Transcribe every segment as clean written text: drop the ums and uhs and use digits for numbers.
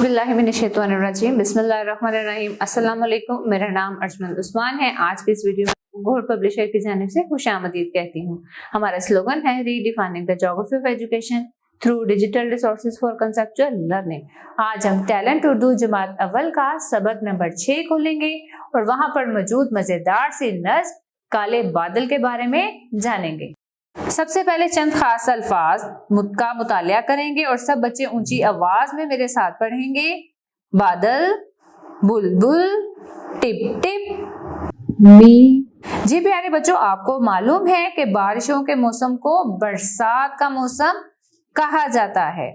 बिस्मिल्लाहिर्रहमानिर्रहीम बिस्मिल्लाहिर्रहमानिर्रहीम। अस्सलाम वालेकुम। मेरा नाम अर्जमंद उस्मान है। आज की इस वीडियो में घोड़ पब्लिशर की जानिब से खुशामदीद कहती हूँ। हमारा स्लोगन है redefining the geography of education through digital resources for conceptual learning. आज हम टैलेंट उर्दू जमात अव्वल का सबक नंबर 6 खोलेंगे और वहां पर मौजूद मजेदार सी नज़्म काले बादल के बारे में जानेंगे। सबसे पहले चंद खास अल्फाज का मुतालिया करेंगे और सब बच्चे ऊंची आवाज में मेरे साथ पढ़ेंगे। बादल, बुलबुल, टिप टिप, मी। जी प्यारे बच्चों, आपको मालूम है कि बारिशों के मौसम को बरसात का मौसम कहा जाता है।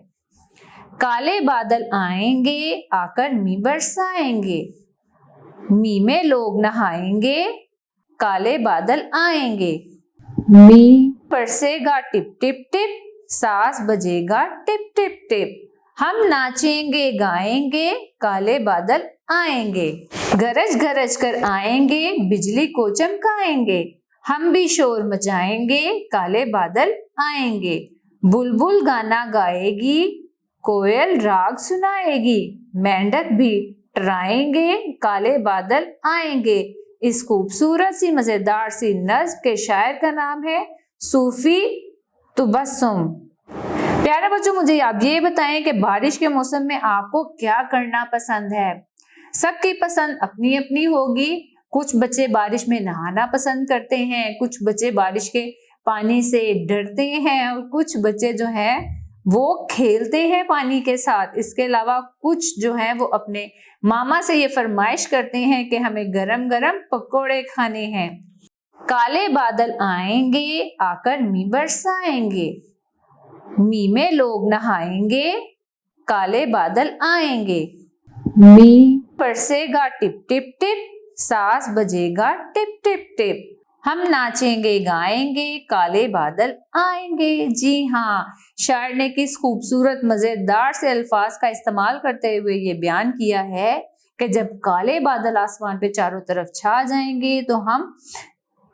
काले बादल आएंगे, आकर मी बरसाएंगे। मी में लोग नहाएंगे, काले बादल आएंगे। मी बरसेगा टिप टिप टिप, सांस बजेगा टिप टिप टिप। हम नाचेंगे गाएंगे, काले बादल आएंगे। गरज गरज कर आएंगे, बिजली को चमकाएंगे। हम भी शोर मचाएंगे, काले बादल आएंगे। बुलबुल गाना गाएगी, कोयल राग सुनाएगी। मेंढक भी टराएंगे, काले बादल आएंगे। इस खूबसूरत सी मजेदार सी नज़्म के शायर का नाम है सूफी तबस्सुम। प्यारे बच्चों, मुझे आप ये बताएं कि बारिश के मौसम में आपको क्या करना पसंद है। सबकी पसंद अपनी अपनी होगी। कुछ बच्चे बारिश में नहाना पसंद करते हैं, कुछ बच्चे बारिश के पानी से डरते हैं और कुछ बच्चे जो हैं वो खेलते हैं पानी के साथ। इसके अलावा कुछ जो है वो अपने मामा से ये फरमाइश करते हैं कि हमें गरम गरम पकोड़े खाने हैं। काले बादल आएंगे, आकर मी बरसाएंगे। मी में लोग नहाएंगे, काले बादल आएंगे। मी बरसेगा टिप टिप टिप, सांस बजेगा टिप टिप टिप। हम नाचेंगे गाएंगे, काले बादल आएंगे। जी हाँ, शायर ने किस खूबसूरत मजेदार से अल्फाज का इस्तेमाल करते हुए ये बयान किया है कि जब काले बादल आसमान पे चारों तरफ छा जाएंगे तो हम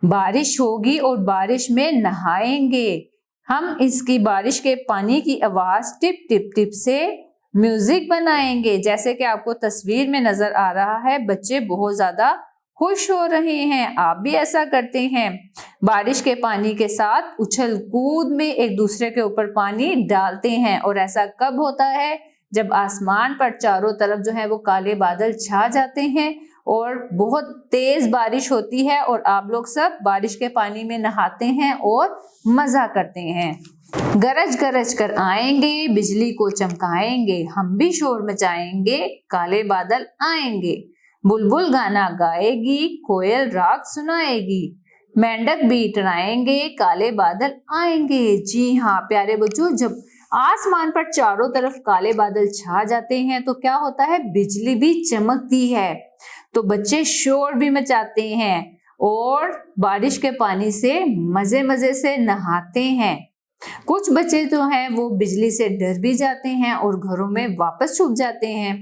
बारिश होगी और बारिश में नहाएंगे। हम इसकी बारिश के पानी की आवाज टिप टिप टिप से म्यूजिक बनाएंगे। जैसे कि आपको तस्वीर में नजर आ रहा है, बच्चे बहुत ज्यादा खुश हो रहे हैं। आप भी ऐसा करते हैं। बारिश के पानी के साथ उछल कूद में एक दूसरे के ऊपर पानी डालते हैं। और ऐसा कब होता है? जब आसमान पर चारों तरफ जो है वो काले बादल छा जाते हैं और बहुत तेज बारिश होती है और आप लोग सब बारिश के पानी में नहाते हैं और मजा करते हैं। गरज गरज कर आएंगे, बिजली को चमकाएंगे। हम भी शोर मचाएंगे, काले बादल आएंगे। बुलबुल गाना गाएगी, कोयल राग सुनाएगी। मेंढक भी टराएंगे, काले बादल आएंगे। जी हाँ प्यारे बच्चों, जब आसमान पर चारों तरफ काले बादल छा जाते हैं तो क्या होता है? बिजली भी चमकती है, तो बच्चे शोर भी मचाते हैं और बारिश के पानी से मजे मजे से नहाते हैं। कुछ बच्चे जो हैं वो बिजली से डर भी जाते हैं और घरों में वापस छुप जाते हैं।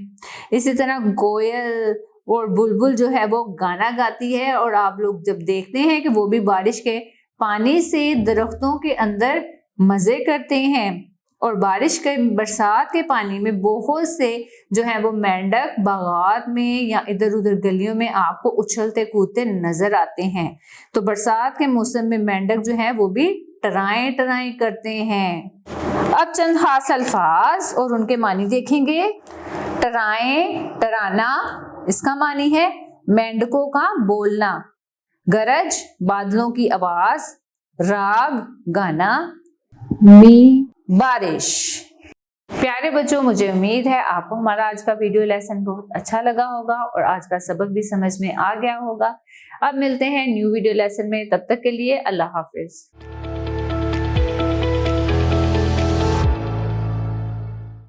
इसी तरह कोयल और बुलबुल जो है वो गाना गाती है और आप लोग जब देखते हैं कि वो भी बारिश के पानी से दरख्तों के अंदर मजे करते हैं। और बारिश के बरसात के पानी में बहुत से जो है वो मेंढक बागात में या इधर उधर गलियों में आपको उछलते कूदते नजर आते हैं। तो बरसात के मौसम में मेंढक जो है वो भी टराएं टराएं करते हैं। अब चंद खास अल्फाज और उनके मानी देखेंगे। टराएं, टराना, इसका मानी है मेंढकों का बोलना। गरज, बादलों की आवाज। राग, गाना। मी, बारिश। प्यारे बच्चों, मुझे उम्मीद है आपको हमारा आज का वीडियो लेसन बहुत अच्छा लगा होगा और आज का सबक भी समझ में आ गया होगा। अब मिलते हैं न्यू वीडियो लेसन में, तब तक के लिए अल्लाह हाफिज।